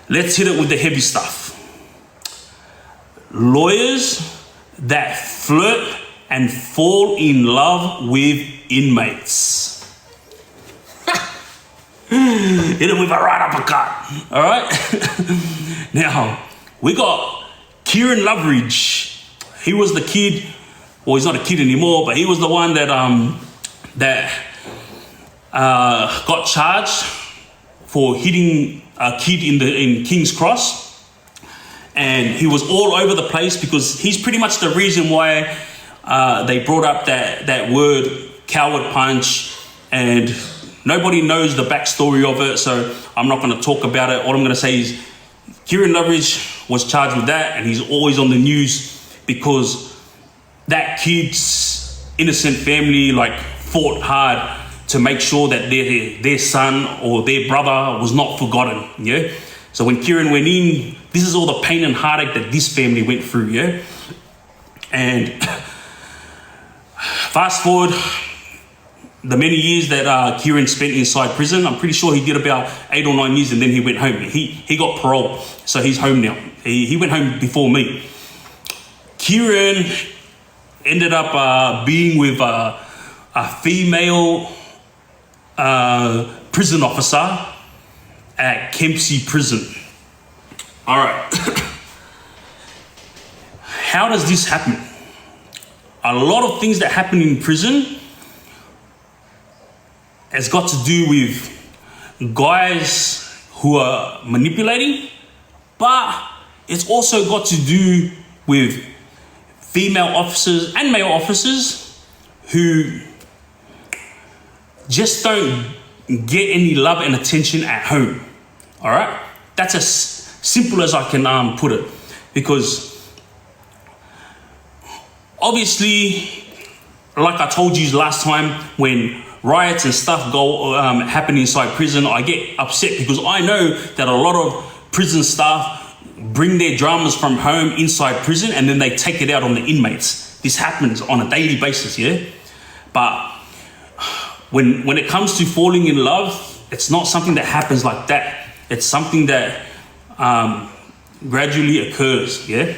let's hit it with the heavy stuff. Lawyers that flirt and fall in love with inmates. Hit it with a right uppercut. All right. Now we got Kieran Lish. He was the kid. Well, he's not a kid anymore, but he was the one that got charged for hitting a kid in King's Cross, and he was all over the place because he's pretty much the reason why they brought up that word coward punch, and nobody knows the backstory of it, so I'm not going to talk about it. All I'm going to say is Kieran Lish was charged with that, and he's always on the news because that kid's innocent family fought hard to make sure that their son or their brother was not forgotten. Yeah. So when Kieran went in, this is all the pain and heartache that this family went through. Yeah. And fast forward the many years that Kieran spent inside prison, I'm pretty sure he did about 8 or 9 years, and then he went home. He got parole, so he's home now. He went home before me. Kieran ended up being with a female prison officer at Kempsey Prison. All right. How does this happen? A lot of things that happen in prison has got to do with guys who are manipulating, but it's also got to do with female officers and male officers who just don't get any love and attention at home. All right, that's as simple as I can put it, because obviously, like I told you last time, when riots and stuff go happen inside prison, I get upset because I know that a lot of prison staff bring their dramas from home inside prison and then they take it out on the inmates. This happens on a daily basis, yeah? But when it comes to falling in love, it's not something that happens like that. It's something that gradually occurs, yeah?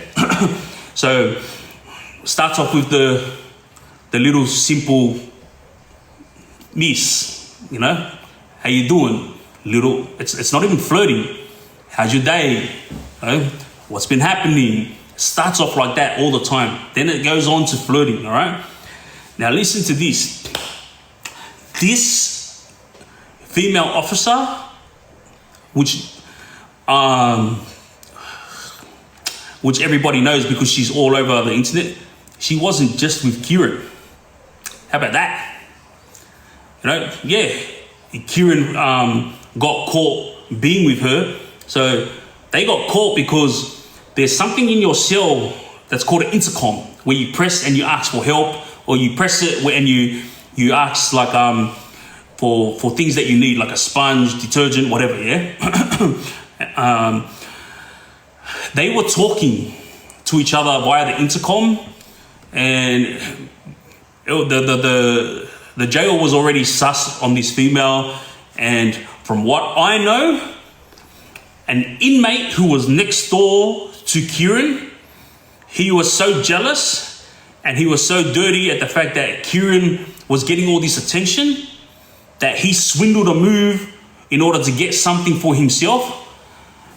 So starts off with the little simple miss, you know, how you doing? Little, it's not even flirting. How's your day? What's been happening? Starts off like that all the time. Then it goes on to flirting, all right? Now listen to this. This female officer, which everybody knows because she's all over the internet, she wasn't just with Kieran. How about that? You know, yeah, Kieran got caught being with her. So they got caught because there's something in your cell that's called an intercom, where you press and you ask for help, or you press it and you ask for things that you need, like a sponge, detergent, whatever, yeah? They were talking to each other via the intercom, and the jail was already sus on this female, and from what I know, an inmate who was next door to Kieran, he was so jealous and he was so dirty at the fact that Kieran was getting all this attention that he swindled a move in order to get something for himself.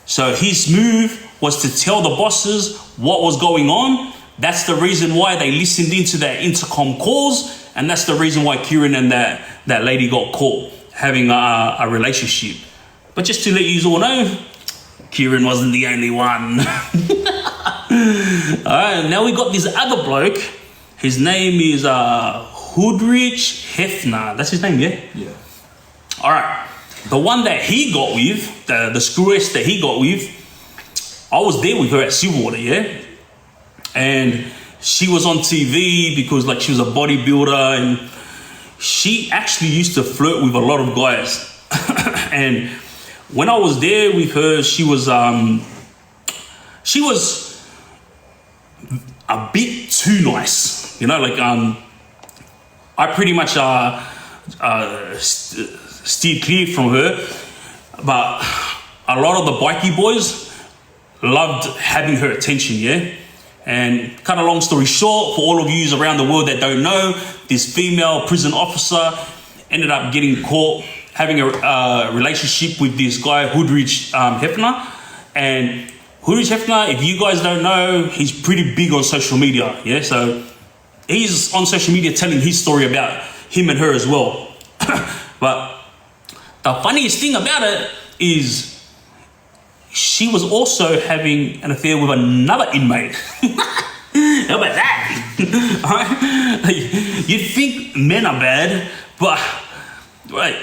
So his move was to tell the bosses what was going on. That's the reason why they listened into their intercom calls, and that's the reason why Kieran and that lady got caught having a relationship. But just to let you all know, Kieran wasn't the only one. Alright, now we got this other bloke. His name is Hoodrich Hefner. That's his name, yeah? Yeah. Alright, the one that he got with, the screwiest that he got with, I was there with her at Silverwater, yeah? And she was on TV because she was a bodybuilder, and she actually used to flirt with a lot of guys. And when I was there with her, she was a bit too nice, you know. I pretty much steered clear from her, but a lot of the bikie boys loved having her attention, yeah? And cut a long story short, for all of you around the world that don't know, this female prison officer ended up getting caught having a relationship with this guy, Hoodridge Hefner. And Hoodridge Hefner, if you guys don't know, he's pretty big on social media, yeah? So he's on social media telling his story about him and her as well. But the funniest thing about it is she was also having an affair with another inmate. How about that? Alright? You think men are bad, but right,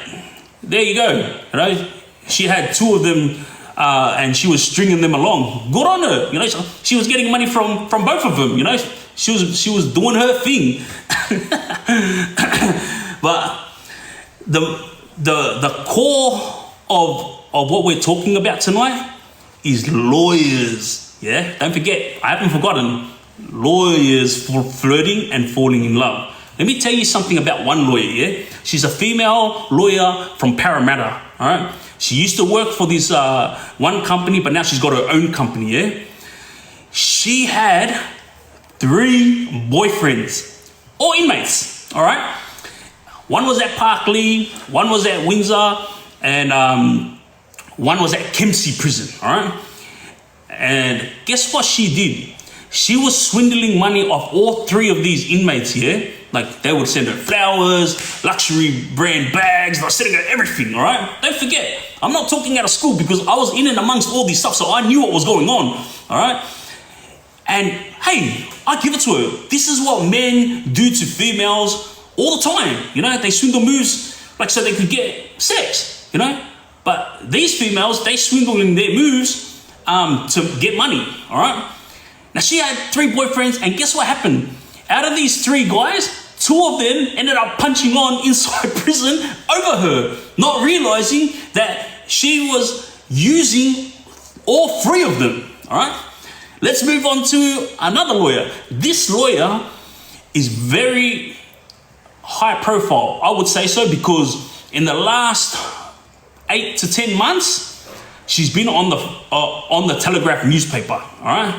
there you go. You know, she had two of them and she was stringing them along. Good on her. You know, she was getting money from both of them, you know. She was doing her thing. But the core of what we're talking about tonight is lawyers, yeah? Don't forget, I haven't forgotten, lawyers for flirting and falling in love. Let me tell you something about one lawyer, yeah? She's a female lawyer from Parramatta, all right? She used to work for this one company, but now she's got her own company, yeah? She had 3 boyfriends, all inmates, all right? One was at Parkley, one was at Windsor, and one was at Kempsey prison, all right? And guess what she did? She was swindling money off all 3 of these inmates here. Like, they would send her flowers, luxury brand bags, they were sending her everything, all right? Don't forget, I'm not talking out of school because I was in and amongst all this stuff, so I knew what was going on, all right? And hey, I give it to her. This is what men do to females all the time, you know? They swindle moves like so they could get sex, you know? But these females, they swindle in their moves to get money, all right? Now, she had 3 boyfriends, and guess what happened? Out of these 3 guys, 2 of them ended up punching on inside prison over her, not realizing that she was using all 3 of them, all right? Let's move on to another lawyer. This lawyer is very high profile, I would say so, because in the last 8 to 10 months, she's been on the Telegraph newspaper, all right?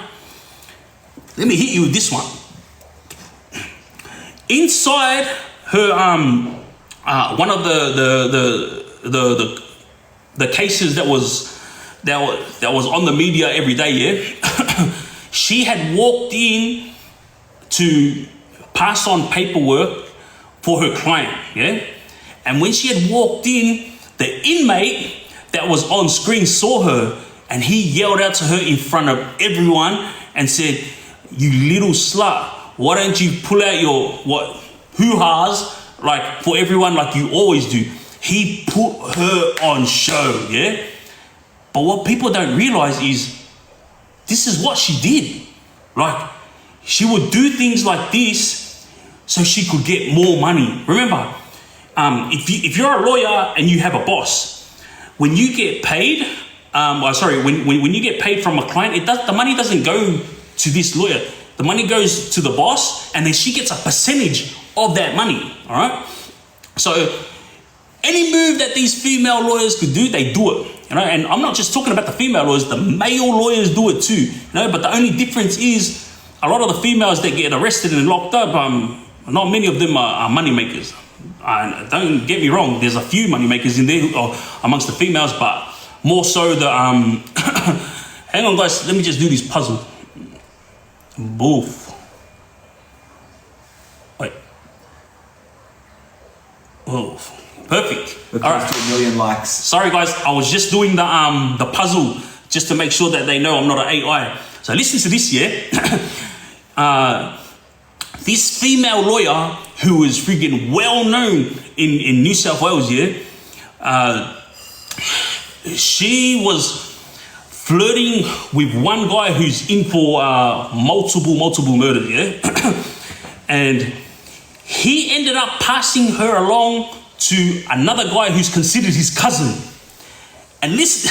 Let me hit you with this one. Inside her, one of the cases that was on the media every day, yeah, she had walked in to pass on paperwork for her client, yeah, and when she had walked in, the inmate that was on screen saw her, and he yelled out to her in front of everyone and said, "You little slut, why don't you pull out your hoo-has like for everyone like you always do?" He put her on show, yeah? But what people don't realize is this is what she did. Like, she would do things like this so she could get more money. Remember, if you're a lawyer and you have a boss, when you get paid, when you get paid from a client, the money doesn't go to this lawyer. The money goes to the boss, and then she gets a percentage of that money, all right? So any move that these female lawyers could do, they do it, you know? And I'm not just talking about the female lawyers, the male lawyers do it too, you know? But the only difference is a lot of the females that get arrested and locked up, not many of them are money makers. Don't get me wrong, there's a few money makers in there amongst the females, but more so the, hang on guys, let me just do this puzzle. Boof. Wait. Oof. Perfect. We're close to 1 million likes. Sorry guys, I was just doing the puzzle just to make sure that they know I'm not an AI. So listen to this, yeah? This female lawyer who is freaking well known in New South Wales, yeah? She was flirting with one guy who's in for multiple murders, yeah? And he ended up passing her along to another guy who's considered his cousin. And this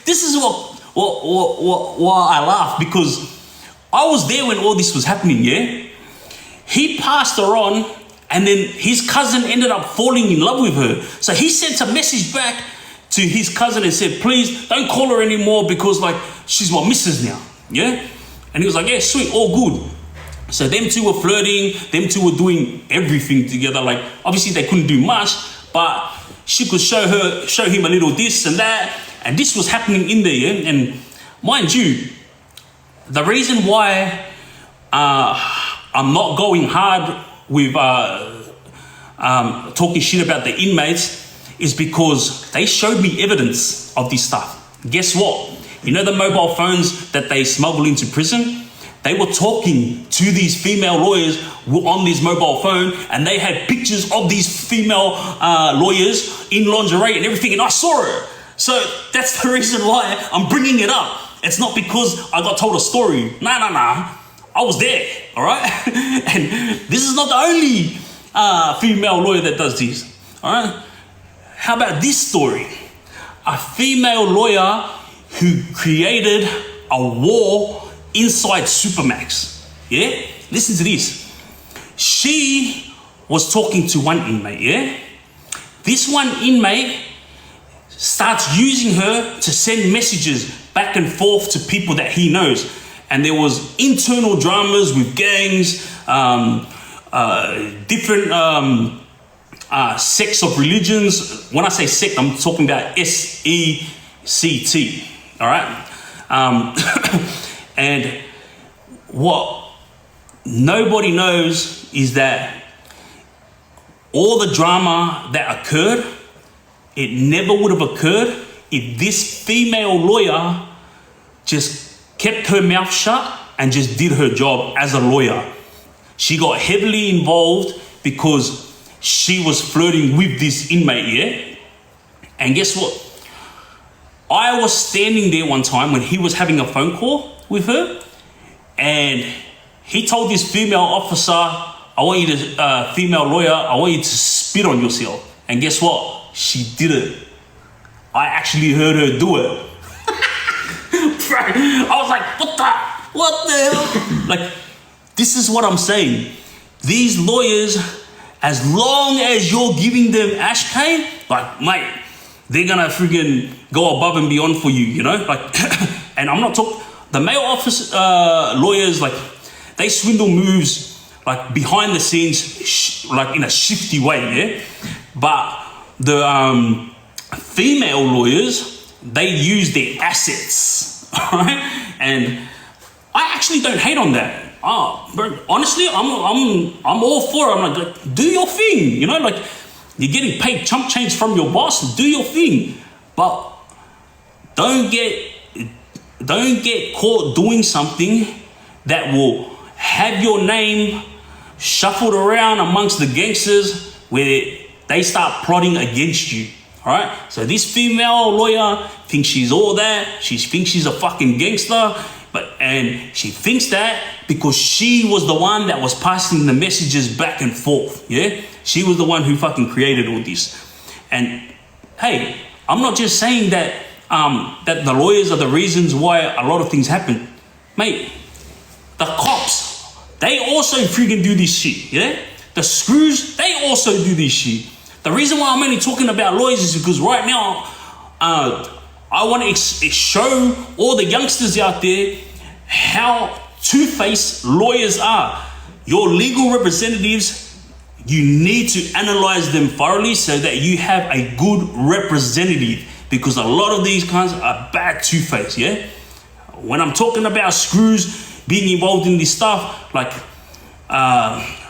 is what I laugh, because I was there when all this was happening, yeah? He passed her on, and then his cousin ended up falling in love with her. So he sent a message back to his cousin and said, please don't call her anymore because like she's my missus now. Yeah? And he was like, yeah, sweet, all good. So them two were flirting, them two were doing everything together. Like obviously they couldn't do much, but she could show him a little this and that. And this was happening in there, yeah? And mind you, the reason why I'm not going hard with talking shit about the inmates is because they showed me evidence of this stuff. Guess what? You know the mobile phones that they smuggle into prison? They were talking to these female lawyers on this mobile phone, and they had pictures of these female lawyers in lingerie and everything, and I saw it. So that's the reason why I'm bringing it up. It's not because I got told a story. Nah. I was there, all right? And this is not the only female lawyer that does this, all right? How about this story? A female lawyer who created a war inside Supermax, yeah? Listen to this. She was talking to one inmate, yeah? This one inmate starts using her to send messages back and forth to people that he knows. And there was internal dramas with gangs, different sects of religions. When I say sect, I'm talking about SECT, all right? And what nobody knows is that all the drama that occurred, it never would have occurred if this female lawyer just kept her mouth shut and just did her job as a lawyer. She got heavily involved because she was flirting with this inmate, yeah? And guess what? I was standing there one time when he was having a phone call with her, and he told this female officer, I want you to, female lawyer, I want you to spit on yourself. And guess what? She did it. I actually heard her do it. I was like, what the hell? Like, this is what I'm saying. These lawyers, as long as you're giving them ash cane, like, mate, they're gonna freaking go above and beyond for you, you know? Like, and I'm not talking, the male office lawyers, like, they swindle moves, like, behind the scenes, like, in a shifty way, yeah? But the female lawyers, they use their assets, all right? And I actually don't hate on that. But honestly, I'm all for it. I'm like, do your thing, you know? Like, you're getting paid chump change from your boss, do your thing. But don't get caught doing something that will have your name shuffled around amongst the gangsters where they start plotting against you. All right. So this female lawyer thinks she's all that. She thinks she's a fucking gangster, and she thinks that because she was the one that was passing the messages back and forth. Yeah. She was the one who fucking created all this. And hey, I'm not just saying that that the lawyers are the reasons why a lot of things happen, mate. The cops, they also freaking do this shit. Yeah. The screws, they also do this shit. The reason why I'm only talking about lawyers is because right now, I want to show all the youngsters out there how two-faced lawyers are. Your legal representatives, you need to analyze them thoroughly so that you have a good representative, because a lot of these kinds are bad two-faced, yeah? When I'm talking about screws being involved in this stuff, like,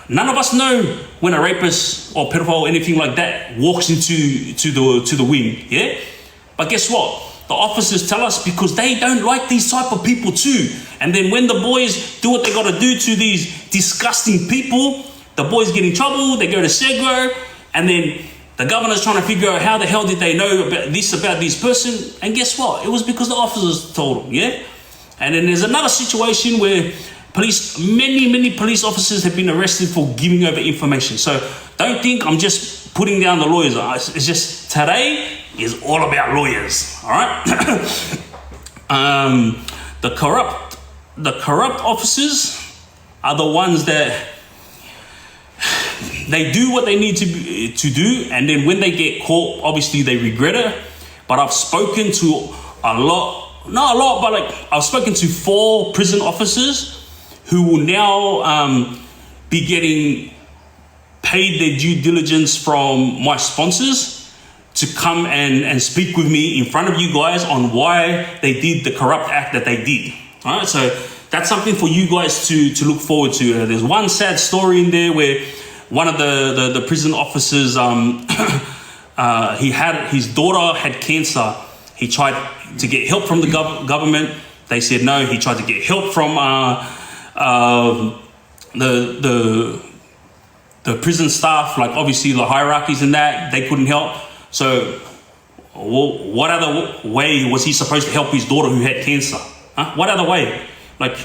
none of us know when a rapist or pedophile or anything like that walks into the wing, yeah? But guess what? The officers tell us because they don't like these type of people too. And then when the boys do what they got to do to these disgusting people, the boys get in trouble, they go to Segro, and then the governor's trying to figure out how the hell did they know about this person. And guess what? It was because the officers told them, yeah? And then there's another situation where many police officers have been arrested for giving over information. So don't think I'm just putting down the lawyers. It's just today is all about lawyers, all right? The corrupt officers are the ones that they do what they need to do, and then when they get caught, obviously they regret it. but I've spoken to a lot, not a lot, but like I've spoken to 4 prison officers who will now be getting paid their due diligence from my sponsors to come and speak with me in front of you guys on why they did the corrupt act that they did. All right, so that's something for you guys to look forward to. There's one sad story in there where one of the prison officers, he had his daughter had cancer. He tried to get help from the government. They said no. He tried to get help from the prison staff, like obviously the hierarchies and that, they couldn't help. So what other way was he supposed to help his daughter who had cancer? Huh? What other way? Like,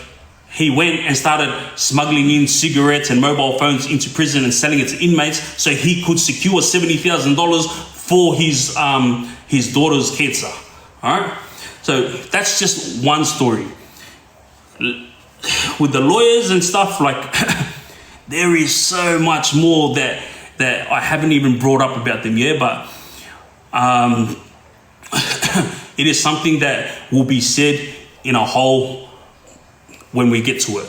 he went and started smuggling in cigarettes and mobile phones into prison and selling it to inmates so he could secure $70,000 for his daughter's cancer. All right? So that's just one story. With the lawyers and stuff, like, there is so much more that I haven't even brought up about them yet, but it is something that will be said in a whole when we get to it.